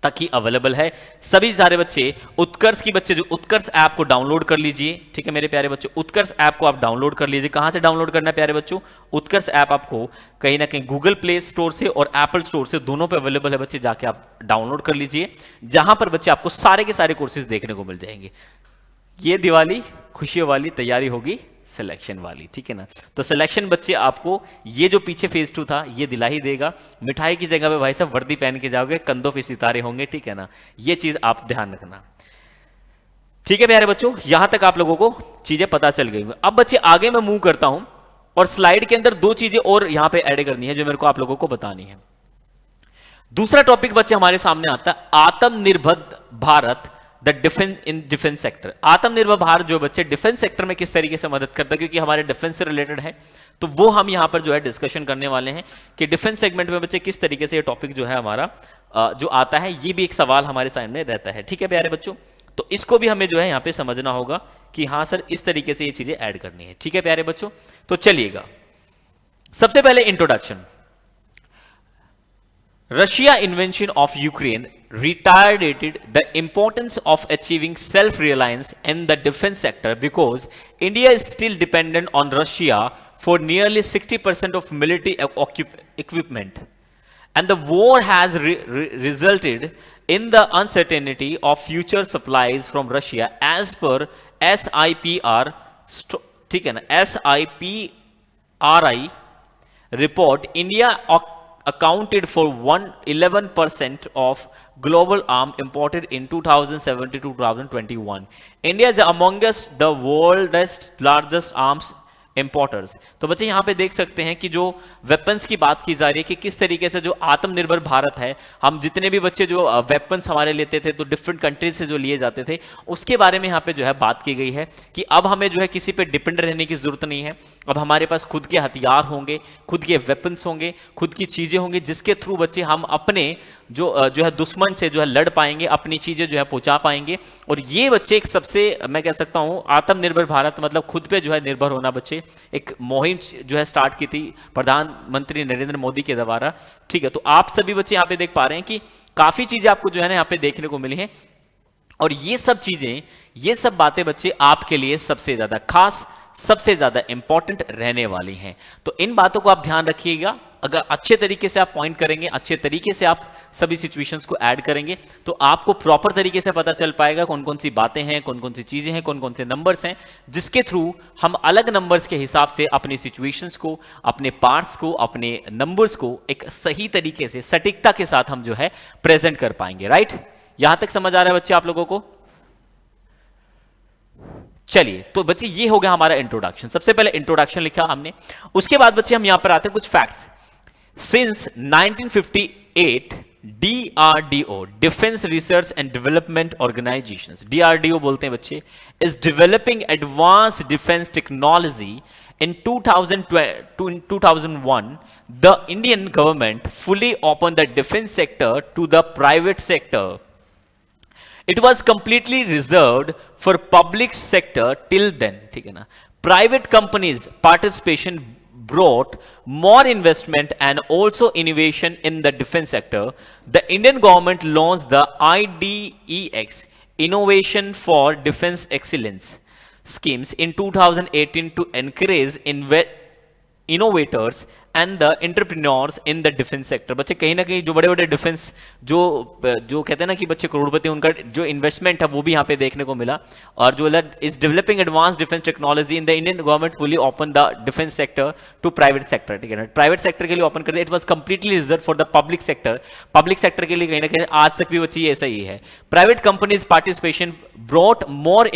तक ही अवेलेबल है। सभी सारे बच्चे उत्कर्ष की बच्चे जो उत्कर्ष ऐप को डाउनलोड कर लीजिए। ठीक है मेरे प्यारे बच्चों, उत्कर्ष ऐप को आप डाउनलोड कर लीजिए। कहां से डाउनलोड करना है प्यारे बच्चों? उत्कर्ष ऐप आपको कहीं ना कहीं गूगल प्ले स्टोर से और एप्पल स्टोर से, दोनों पे अवेलेबल है बच्चे, जाके आप डाउनलोड कर लीजिए, जहां पर बच्चे आपको सारे के सारे कोर्सेज देखने को मिल जाएंगे। ये दिवाली खुशियों वाली तैयारी होगी सिलेक्शन वाली। ठीक है ना, तो सिलेक्शन बच्चे आपको ये जो पीछे फेज 2 था ये दिला ही देगा। मिठाई की जगह पे भाई साहब वर्दी पहन के जाओगे, कंधों पे सितारे होंगे। ठीक है ना, ये चीज आप ध्यान रखना। ठीक है प्यारे बच्चों, यहां तक आप लोगों को चीजें पता चल गई। अब बच्चे आगे मैं मूव करता हूं और स्लाइड के अंदर 2 चीजें और यहां पे ऐड करनी है जो मेरे को आप लोगों को बतानी है। दूसरा टॉपिक बच्चे हमारे सामने आता है आत्मनिर्भर Bharat, the defence in defence sector. आत्मनिर्भर भारत जो बच्चे डिफेंस सेक्टर में किस तरीके से मदद करता है, क्योंकि हमारे डिफेंस से रिलेटेड है, तो वो हम यहां पर जो है डिस्कशन करने वाले हैं कि डिफेंस सेगमेंट में बच्चे किस तरीके से ये टॉपिक जो है हमारा जो आता है, ये भी एक सवाल हमारे सामने रहता है। ठीक है प्यारे बच्चों, तो इसको भी हमें जो है यहां पे समझना होगा कि हाँ सर इस तरीके से ये चीजें ऐड करनी है। ठीक है प्यारे बच्चों, तो चलिएगा सबसे पहले introduction. Russia invasion of Ukraine reiterated the importance of achieving self-reliance in the defense sector because India is still dependent on Russia for nearly 60% of military equipment. And the war has resulted in the uncertainty of future supplies from Russia as per SIPR, ठीक है ना, SIPRI report. India accounted for 11% of global arms imported in 2017 to 2021. India is amongst the world's largest arms importers. तो बच्चे यहां पे देख सकते हैं कि जो वेपन्स की बात की जा रही है कि किस तरीके से जो आत्मनिर्भर भारत है, हम जितने भी बच्चे जो वेपन्स हमारे लेते थे तो डिफरेंट कंट्रीज से जो लिए जाते थे, उसके बारे में यहां पे जो है बात की गई है कि अब हमें जो है किसी पे डिपेंड रहने की जरूरत नहीं है। अब हमारे पास खुद के हथियार होंगे, खुद के वेपन्स होंगे, खुद की चीजें होंगी, जिसके थ्रू बच्चे हम अपने जो है दुश्मन से जो है लड़ पाएंगे, अपनी चीजें जो है पहुंचा पाएंगे। और ये बच्चे एक सबसे, मैं कह सकता हूं, आत्मनिर्भर भारत मतलब खुद पे जो है निर्भर होना, बच्चे एक मुहिम जो है स्टार्ट की थी प्रधानमंत्री नरेंद्र मोदी के द्वारा। ठीक है, तो आप सभी बच्चे यहां पे देख पा रहे हैं कि काफी चीजें आपको जो है ना यहां पे देखने को मिली हैं, और ये सब चीजें, ये सब बातें बच्चे आपके लिए सबसे ज्यादा खास, सबसे ज्यादा इंपॉर्टेंट रहने वाली हैं। तो इन बातों को आप ध्यान रखिएगा। अगर अच्छे तरीके से आप पॉइंट करेंगे, अच्छे तरीके से आप सभी सिचुएशंस को ऐड करेंगे, तो आपको प्रॉपर तरीके से पता चल पाएगा कौन कौन सी बातें हैं, कौन कौन सी चीजें हैं, कौन कौन से नंबर्स हैं, जिसके थ्रू हम अलग नंबर्स के हिसाब से अपनी सिचुएशंस को, अपने पार्ट्स को, अपने नंबर्स को एक सही तरीके से सटीकता के साथ हम जो है प्रेजेंट कर पाएंगे। राइट, यहां तक समझ आ रहा है बच्चे आप लोगों को? चलिए, तो बच्चे ये हो गया हमारा इंट्रोडक्शन। सबसे पहले इंट्रोडक्शन लिखा हमने, उसके बाद बच्चे हम यहां पर आते हैं कुछ facts. Since 1958 DRDO, defence research and development organisation, DRDO बोलते हैं बच्चे, is developing advance defence technology. In 2001, the Indian government fully opened the defense sector to the private sector. It was completely reserved for public sector till then. ठीक है ना, private companies participation brought more investment and also innovation in the defense sector. The Indian government launched the IDEX, Innovation for Defense Excellence schemes in 2018 to encourage innovators and the entrepreneurs in the defence sector. बच्चे कहीं ना कहीं जो बड़े बड़े defence जो जो कहते हैं ना कि बच्चे करोड़पति, उनका जो इन्वेस्टमेंट है वो भी यहाँ पे देखने को मिला। और जो is developing advance defence technology in the Indian government fully open the defence sector to private sector. ठीक है ना, प्राइवेट सेक्टर के लिए ओपन कर दिया। It was completely reserve for the public sector. Public sector के लिए कहीं ना कहीं आज तक भी बच्चे ऐसा ही है। प्राइवेट कंपनीज पार्टिसिपेशन ब्रॉट मोर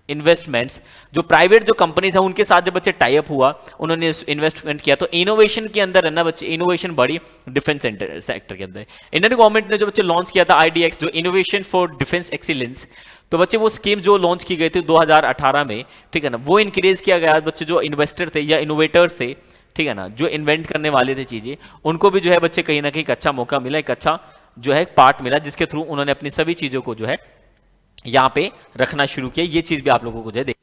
इन्वेस्टमेंट्स। जो प्राइवेट जो कंपनीज है उनके साथ जब बच्चे टाई अप हुआ, उन्होंने इन्वेस्टमेंट किया, तो इनोवेशन के अंदर है ना बच्चे, इनोवेशन बढ़ी डिफेंस सेक्टर के अंदर। इंडियन गवर्नमेंट ने जो बच्चे लॉन्च किया था IDX, जो इनोवेशन फॉर डिफेंस एक्सीलेंस, तो बच्चे वो स्कीम जो लॉन्च की गई थी 2018 में, ठीक है ना, वो इंक्रीज किया गया। बच्चे जो इन्वेस्टर थे या इनोवेटर्स थे, ठीक है ना, जो इन्वेंट करने वाले थे चीजें, उनको भी जो है बच्चे कहीं ना कहीं एक अच्छा मौका मिला, एक अच्छा जो है पार्ट मिला, जिसके थ्रू उन्होंने अपनी सभी चीजों को जो है यहां पे रखना शुरू किया। ये चीज भी आप लोगों को जो है देख,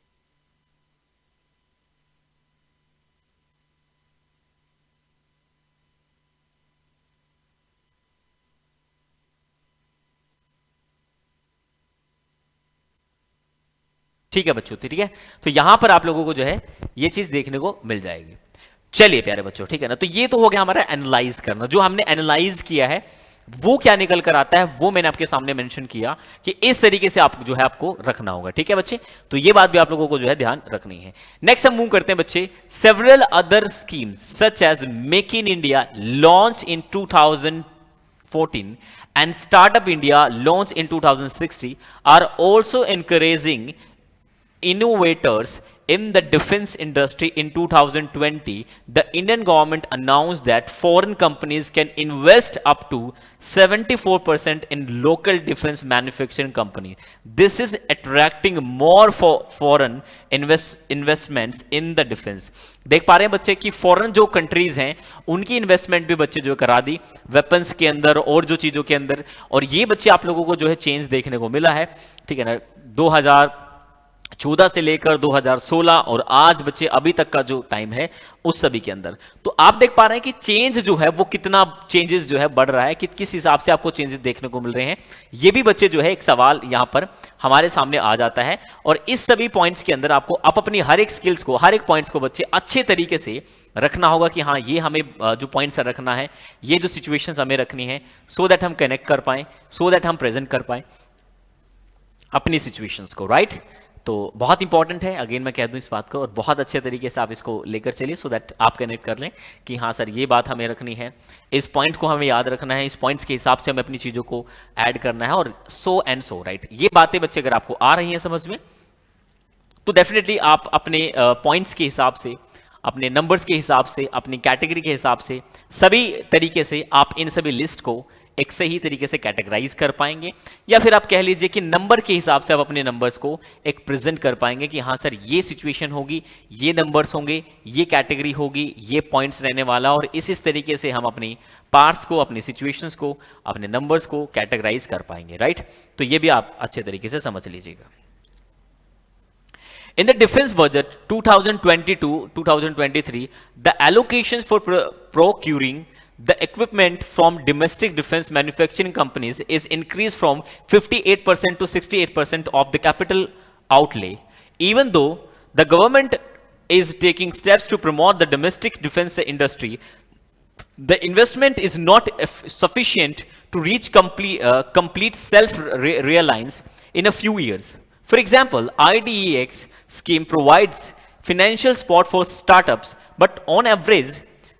ठीक है बच्चों, ठीक है। तो यहां पर आप लोगों को जो है ये चीज देखने को मिल जाएगी। चलिए प्यारे बच्चों, ठीक है ना, तो ये तो हो गया हमारा एनालाइज करना। जो हमने एनालाइज किया है वो क्या निकल कर आता है वो मैंने आपके सामने मेंशन किया कि इस तरीके से आप जो है आपको रखना होगा। ठीक है बच्चे, तो ये बात भी आप लोगों को जो है ध्यान रखनी है। नेक्स्ट हम मूव करते हैं बच्चे, several other schemes such as make in India launch in 2014 and Startup India launched in 2060 are also encouraging innovators in the defense industry. In 2020, the Indian government announced that foreign companies can invest up to 74% in local defense manufacturing companies. This is attracting more for foreign investments in the defense. देख पा रहे हैं बच्चे कि foreign जो countries हैं उनकी investment भी बच्चे जो करा दी वेपन्स के अंदर और जो चीजों के अंदर। और ये बच्चे आप लोगों को जो है चेंज देखने को मिला है, ठीक है ना, 2014 से लेकर 2016 और आज बच्चे अभी तक का जो टाइम है उस सभी के अंदर। तो आप देख पा रहे हैं कि चेंज जो है वो कितना चेंजेस जो है बढ़ रहा है, कि किस हिसाब से आपको चेंजेस देखने को मिल रहे हैं। ये भी बच्चे जो है एक सवाल यहां पर हमारे सामने आ जाता है। और इस सभी पॉइंट्स के अंदर आपको आप अपनी हर एक स्किल्स को, हर एक पॉइंट्स को बच्चे अच्छे तरीके से रखना होगा कि हाँ ये हमें जो पॉइंट्स रखना है, ये जो सिचुएशंस हमें रखनी है, सो दैट हम कनेक्ट कर पाए, सो दैट हम प्रेजेंट कर पाए अपनी सिचुएशंस को, राइट। तो बहुत इंपॉर्टेंट है, अगेन मैं कह दूं इस बात को, और बहुत अच्छे तरीके से आप इसको लेकर चलिए सो दैट आप कनेक्ट कर लें कि हाँ सर ये बात हमें रखनी है, इस पॉइंट को हमें याद रखना है, इस पॉइंट्स के हिसाब से हमें अपनी चीज़ों को ऐड करना है, और सो एंड सो, राइट। ये बातें बच्चे अगर आपको आ रही हैं समझ में, तो डेफिनेटली आप अपने पॉइंट्स के हिसाब से, अपने नंबर्स के हिसाब से, अपनी कैटेगरी के हिसाब से, सभी तरीके से आप इन सभी लिस्ट को एक सही तरीके से कैटेगराइज कर पाएंगे, या फिर आप कह लीजिए कि नंबर के हिसाब से आप अपने नंबर्स को एक प्रेजेंट कर पाएंगे कि हाँ सर ये सिचुएशन होगी, ये नंबर्स होंगे, ये कैटेगरी होगी, ये पॉइंट्स रहने वाला, और इस तरीके से हम अपनी पार्ट्स को, अपनी सिचुएशंस को, अपने नंबर्स को कैटेगराइज कर पाएंगे, राइट। तो ये भी आप अच्छे तरीके से समझ लीजिएगा। In the defense budget 2022-2023, the allocations for procuring the equipment from domestic defense manufacturing companies is increased from 58% to 68% of the capital outlay. Even though the government is taking steps to promote the domestic defense industry, the investment is not sufficient to reach complete self-reliance in a few years. For example, IDEX scheme provides financial support for startups, but on average,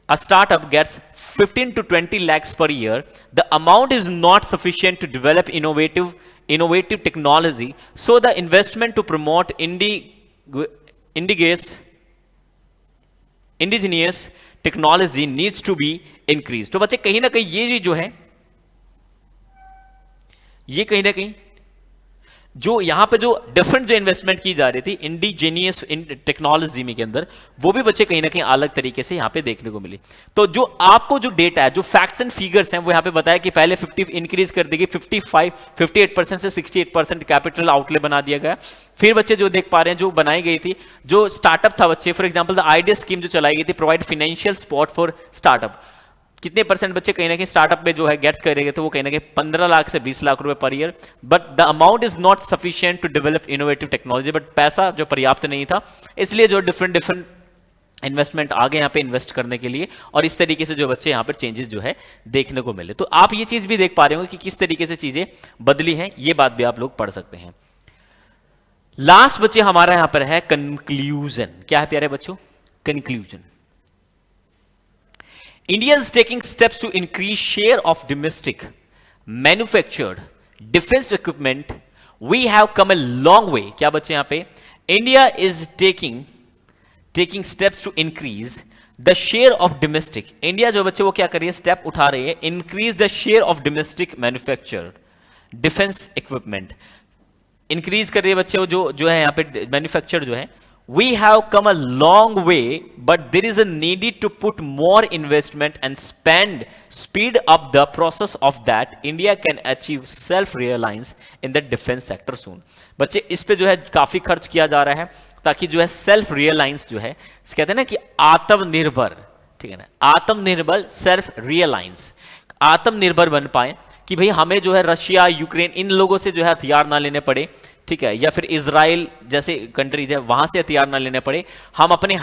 a startup gets 15 to 20 lakhs per year. The amount is not sufficient to develop innovative technology, so the investment to promote indigenous technology needs to be increased. तो बच्चे कहीं ना कहीं ये जो है, ये कहीं ना कहीं जो यहाँ पे जो डिफरेंट जो इन्वेस्टमेंट की जा रही थी इंडिजीनियस टेक्नोलॉजी में के अंदर, वो भी बच्चे कहीं ना कहीं अलग तरीके से यहाँ पे देखने को मिली। तो जो आपको जो डेटा है, जो फैक्ट्स एंड फिगर्स हैं, वो यहाँ पे बताया कि पहले 50 इंक्रीज कर दी गई, 58% से 68% कैपिटल आउटले बना दिया गया। फिर बच्चे जो देख पा रहे हैं, जो बनाई गई थी, जो स्टार्टअप था बच्चे, for example the idea scheme जो चलाई गई थी, provide financial support for startup. कितने परसेंट बच्चे कहीं ना कहीं स्टार्टअप में जो है गेट्स करेंगे, तो वो कहीं ना कहीं 15 लाख से 20 लाख रुपए पर year. But the amount is not sufficient to develop innovative technology, but पैसा जो पर्याप्त नहीं था, इसलिए जो डिफरेंट इन्वेस्टमेंट आ गए यहाँ पे इन्वेस्ट करने के लिए, और इस तरीके से जो बच्चे यहाँ पर चेंजेस जो है देखने को मिले। तो आप ये चीज भी देख पा रहे होंगे कि किस तरीके से चीजें बदली हैं, ये बात भी आप लोग पढ़ सकते हैं। लास्ट बच्चे हमारा यहां पर है कंक्लूजन। क्या है प्यारे बच्चों? Conclusion. India is taking steps to increase share of domestic manufactured defence equipment, we have come a long way. क्या बच्चे यहां पे? India is taking steps to increase the share of domestic. India जो बच्चे वो क्या कर रही है? स्टेप उठा रही है, increase the share of domestic manufactured defence equipment. Increase कर रही है बच्चे जो है यहाँ पे मैन्युफैक्चर जो है। We have come a long way but there is a needed to put more investment and speed up the process of that India can achieve self reliance in the defence sector soon. बच्चे इस पे जो है काफी खर्च किया जा रहा है ताकि जो है सेल्फ रियलायंस जो है, कहते हैं ना कि आत्मनिर्भर, ठीक है ना, आत्मनिर्भर, सेल्फ रियलायंस, आत्मनिर्भर बन पाए कि भाई हमें जो है रशिया, यूक्रेन, इन लोगों से जो है हथियार ना लेने पड़े, ठीक है, या फिर इजराइल जैसे कंट्रीज है वहां से हथियार ना लेने पड़े। हम अपने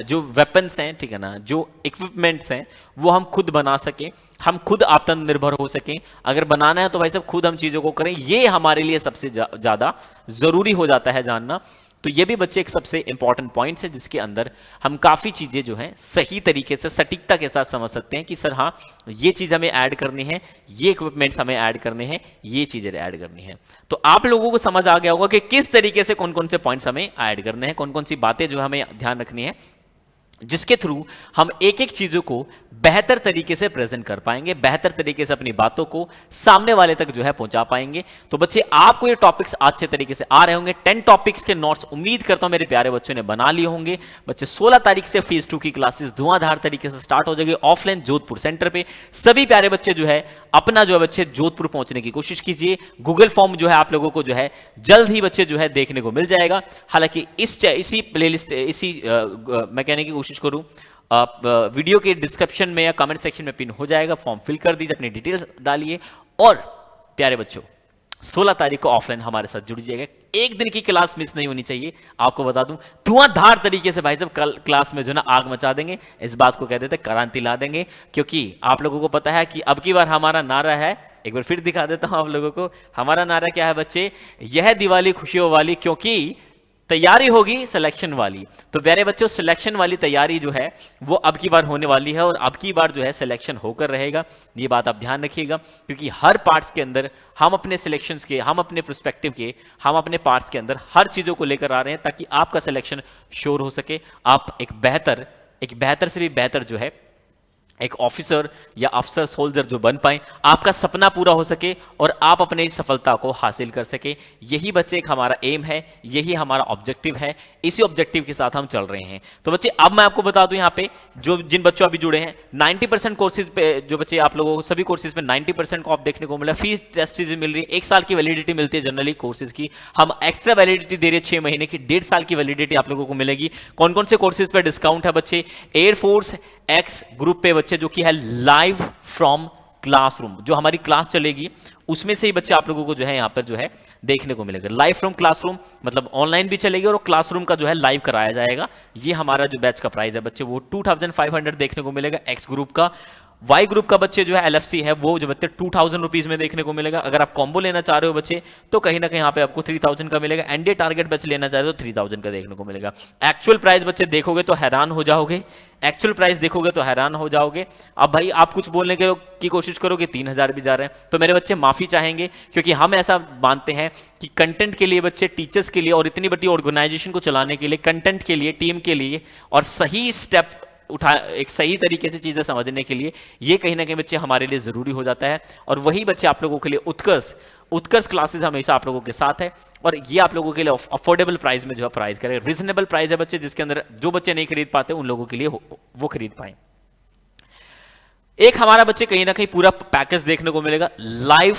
जो वेपन्स हैं, ठीक है ना, जो इक्विपमेंट्स हैं वो हम खुद बना सके, हम खुद आत्मनिर्भर हो सके। अगर बनाना है तो भाई साहब खुद हम चीजों को करें, ये हमारे लिए सबसे ज्यादा जरूरी हो जाता है जानना। तो ये भी बच्चे एक सबसे इंपॉर्टेंट पॉइंट्स है जिसके अंदर हम काफी चीजें जो है सही तरीके से सटीकता के साथ समझ सकते हैं कि सर हाँ ये चीज हमें ऐड करनी है, ये इक्विपमेंट्स हमें ऐड करने हैं, ये चीजें ऐड करनी है। तो आप लोगों को समझ आ गया होगा कि किस तरीके से कौन कौन से पॉइंट्स हमें ऐड करने हैं, कौन कौन सी बातें जो हमें ध्यान रखनी है, जिसके थ्रू हम एक एक चीजों को बेहतर तरीके से प्रेजेंट कर पाएंगे, बेहतर तरीके से अपनी बातों को सामने वाले तक जो है पहुंचा पाएंगे। तो बच्चे आपको ये टॉपिक्स अच्छे तरीके से आ रहे होंगे। 10 टॉपिक्स के नोट्स उम्मीद करता हूं मेरे प्यारे बच्चों ने बना लिए होंगे। बच्चे 16 तारीख से फेज 2 की क्लासेस धुआंधार तरीके से स्टार्ट हो जाएगी ऑफलाइन जोधपुर सेंटर पे। सभी प्यारे बच्चे जो है अपना जो है बच्चे जोधपुर पहुंचने की कोशिश कीजिए। गूगल फॉर्म जो है आप लोगों को जो है जल्द ही बच्चे जो है देखने को मिल जाएगा। हालांकि इसी प्लेलिस्ट मैं कहने की कोशिश करूं, आप वीडियो के डिस्क्रिप्शन में या कमेंट सेक्शन में पिन हो जाएगा, फॉर्म फिल कर दीजिए, अपनी डिटेल्स डालिए। और प्यारे बच्चों 16 तारीख को ऑफलाइन हमारे साथ जुड़ जाइएगा। एक दिन की क्लास मिस नहीं होनी चाहिए। आपको बता दूं धुआंधार तरीके से भाई साहब कल क्लास में जो ना आग मचा देंगे, इस बात को कहते थे क्रांति ला देंगे। क्योंकि आप लोगों को पता है कि अब की बार हमारा नारा है, एक बार फिर दिखा देता हूं आप लोगों को। हमारा नारा क्या है बच्चे? यह दिवाली खुशियों वाली, क्योंकि तैयारी होगी सिलेक्शन वाली। तो प्यारे बच्चों सिलेक्शन वाली तैयारी जो है वो अब की बार होने वाली है, और अब की बार जो है सिलेक्शन होकर रहेगा। ये बात आप ध्यान रखिएगा, क्योंकि हर पार्ट्स के अंदर हम अपने सिलेक्शंस के, हम अपने पर्सपेक्टिव के, हम अपने पार्ट्स के अंदर हर चीजों को लेकर आ रहे हैं ताकि आपका सिलेक्शन श्योर हो सके। आप एक बेहतर से भी बेहतर जो है एक ऑफिसर या अफसर सोल्जर जो बन पाए, आपका सपना पूरा हो सके और आप अपने सफलता को हासिल कर सके। यही बच्चे एक हमारा एम है, यही हमारा ऑब्जेक्टिव है। इसी ऑब्जेक्टिव के साथ हम चल रहे हैं। तो बच्चे अब मैं आपको बता दूं यहाँ पे जिन बच्चों अभी जुड़े हैं 90% कोर्सेज पे जो बच्चे आप लोगों को सभी कोर्सेज में 90% को आप देखने को मिला। फीस टेस्टेज मिल रही है, 1 साल की वैलिडिटी मिलती है जनरली कोर्सेज की। हम एक्स्ट्रा वैलिडिटी दे रहे हैं 6 महीने की, 1.5 साल की वैलिडिटी आप लोगों को मिलेगी। कौन कौन से कोर्सेज पे डिस्काउंट है बच्चे? एयरफोर्स एक्स ग्रुप पे बच्चे जो कि है लाइव फ्रॉम क्लासरूम, जो हमारी क्लास चलेगी उसमें से ही बच्चे आप लोगों को जो है यहाँ पर जो है देखने को मिलेगा। लाइव फ्रॉम क्लासरूम मतलब ऑनलाइन भी चलेगी और क्लासरूम का जो है लाइव कराया जाएगा। ये हमारा जो बैच का प्राइस है बच्चे वो 2500 देखने को मिलेगा एक्स ग्रुप का। वाई ग्रुप का बच्चे जो है LFC है वो जो बच्चे 2000 रुपीज में देखने को मिलेगा। अगर आप कॉम्बो लेना चाह रहे हो बच्चे तो कहीं ना कहीं यहाँ पे आपको 3000 का मिलेगा। एनडीए टारगेट बैच लेना चाह रहे हो तो 3000 का देखने को मिलेगा। एक्चुअल प्राइस बच्चे देखोगे तो हैरान हो जाओगे, एक्चुअल प्राइस देखोगे तो हैरान हो जाओगे। अब भाई आप कुछ बोलने की कोशिश करोगे 3000 भी जा रहे हैं तो मेरे बच्चे माफी चाहेंगे, क्योंकि हम ऐसा मानते हैं कि कंटेंट के लिए बच्चे, टीचर्स के लिए और इतनी बड़ी ऑर्गेनाइजेशन को चलाने के लिए, कंटेंट के लिए, टीम के लिए और सही स्टेप एक सही तरीके से चीजें समझने के लिए ये कहीं ना कहीं बच्चे हमारे लिए जरूरी हो जाता है। और वही बच्चे आप लोगों के लिए उत्कर्ष क्लासेस हमेशा आप लोगों के साथ है। और ये आप लोगों के लिए अफोर्डेबल प्राइस में जो है प्राइस करें, रीजनेबल प्राइस है बच्चे, जिसके अंदर जो बच्चे नहीं खरीद पाते उन लोगों के लिए वो खरीद पाए। एक हमारा बच्चे कहीं ना कहीं पूरा पैकेज देखने को मिलेगा लाइव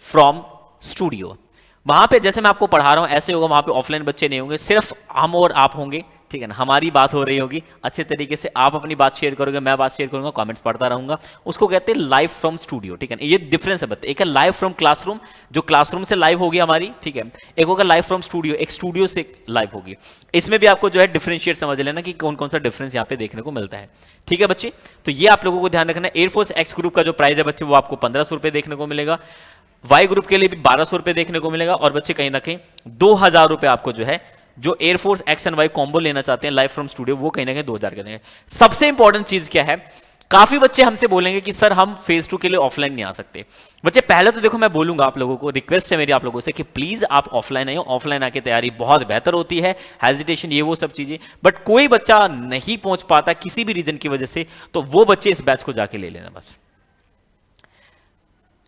फ्रॉम स्टूडियो। वहां पे जैसे मैं आपको पढ़ा रहा हूं ऐसे होगा, वहां पे ऑफलाइन बच्चे नहीं होंगे, सिर्फ हम और आप होंगे, ठीक है ना, हमारी बात हो रही होगी अच्छे तरीके से, आप अपनी बात शेयर करोगे, मैं बात शेयर करूंगा, कमेंट्स पढ़ता रहूंगा, उसको कहते हैं लाइव फ्रॉम स्टूडियो। ठीक है, ये डिफरेंस है बताइए, एक है लाइव फ्रॉम क्लासरूम, जो क्लासरूम से लाइव होगी हमारी, ठीक है, एक होगा लाइव फ्रॉम स्टूडियो, एक स्टूडियो से लाइव होगी। इसमें भी आपको जो है डिफरेंशिएट समझ लेना कि कौन कौन सा डिफरेंस यहाँ पे देखने को मिलता है। ठीक है बच्चे, तो ये आप लोगों को ध्यान रखना। एयरफोर्स एक्स ग्रुप का जो प्राइस है बच्चे वो आपको 1500 रुपए देखने को मिलेगा, वाई ग्रुप के लिए भी 1200 रुपए देखने को मिलेगा, और बच्चे कहीं ना कहीं 2000 रुपए आपको जो है, जो air force X and Y combo लेना चाहते हैं लाइव फ्रॉम स्टूडियो, वो कहीं ना कहीं 2000 के देंगे। सबसे इंपॉर्टेंट चीज क्या है, काफी बच्चे हमसे बोलेंगे कि सर हम फेज 2 के लिए ऑफलाइन नहीं आ सकते। बच्चे पहले तो देखो, मैं बोलूंगा आप लोगों को, रिक्वेस्ट है मेरी आप लोगों से कि प्लीज आप ऑफलाइन आइए, ऑफलाइन आके तैयारी बहुत बेहतर होती है, हेजिटेशन ये वो सब चीजें, बट कोई बच्चा नहीं पहुंच पाता किसी भी रीजन की वजह से, तो वो बच्चे इस बैच को जाके ले लेना। बस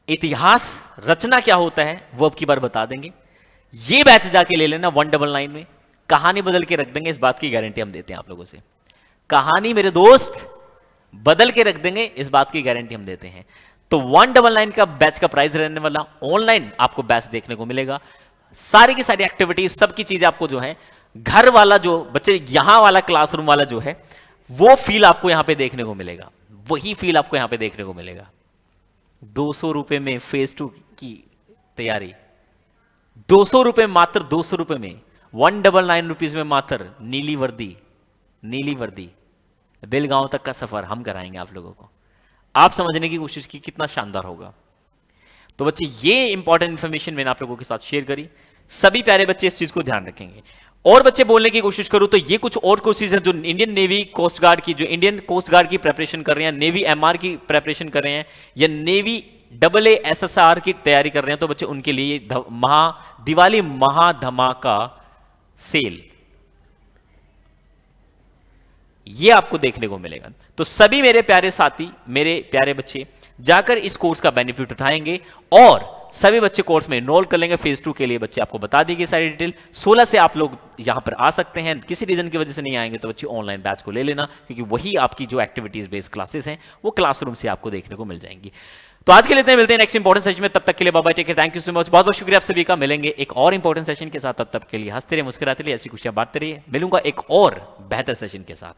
इतिहास रचना क्या होता है वो अब की बार बता देंगे, ये बैच जाके ले लेना 199 में, कहानी बदल के रख देंगे, इस बात की गारंटी हम देते हैं आप लोगों से। कहानी मेरे दोस्त बदल के रख देंगे, इस बात की गारंटी हम देते हैं। तो 199 का बैच का प्राइस रहने वाला, ऑनलाइन आपको बैच देखने को मिलेगा, सारी की सारी एक्टिविटीज, सबकी चीजें आपको जो है, घर वाला जो बच्चे यहां वाला क्लासरूम वाला जो है, वो फील आपको यहां पे देखने को मिलेगा, वही फील आपको यहां पे देखने को मिलेगा। 200 रुपए में फेज 2 की तैयारी, 200 रुपए, मात्र 200 रुपए में, 199 रुपीज में मात्र नीली वर्दी, नीली वर्दी, बेलगांव तक का सफर हम कराएंगे आप लोगों को। आप समझने की कोशिश की कितना शानदार होगा। तो बच्चे ये इंपॉर्टेंट इंफॉर्मेशन मैंने आप लोगों के साथ शेयर करी, सभी प्यारे बच्चे इस चीज को ध्यान रखेंगे। और बच्चे बोलने की कोशिश करूं तो ये कुछ और कोर्सेज हैं जो इंडियन नेवी कोस्ट गार्ड की, जो इंडियन कोस्ट गार्ड की प्रेपरेशन कर रहे हैं, नेवी एमआर की प्रेपरेशन कर रहे हैं, या नेवी AASSR की तैयारी कर रहे हैं, तो बच्चे उनके लिए दिवाली महाधमाका सेल ये आपको देखने को मिलेगा। तो सभी मेरे प्यारे साथी, मेरे प्यारे बच्चे जाकर इस कोर्स का बेनिफिट उठाएंगे, और सभी बच्चे कोर्स में इनरोल कर लेंगे। फेज 2 के लिए बच्चे आपको बता दी गई सारी डिटेल। 16 से आप लोग यहां पर आ सकते हैं, किसी रीजन की वजह से नहीं आएंगे तो बच्चे ऑनलाइन बैच को ले लेना, क्योंकि वही आपकी जो एक्टिविटीज बेस्ड क्लासेस हैं वो क्लासरूम से आपको देखने को मिल जाएंगी। तो आज के लिए इतने, मिलते हैं नेक्स्ट इंपॉर्टेंट सेशन में, तब तक के लिए bye bye, take care, thank you so much, बहुत बहुत शुक्रिया आप सभी का। मिलेंगे एक और इंपॉर्टेंट सेशन के साथ, तब तक के लिए हंसते रहिए, मुस्कुराते रहिए, ऐसी खुशियां बांटते रहिए। मिलूंगा एक और बेहतर सेशन के साथ।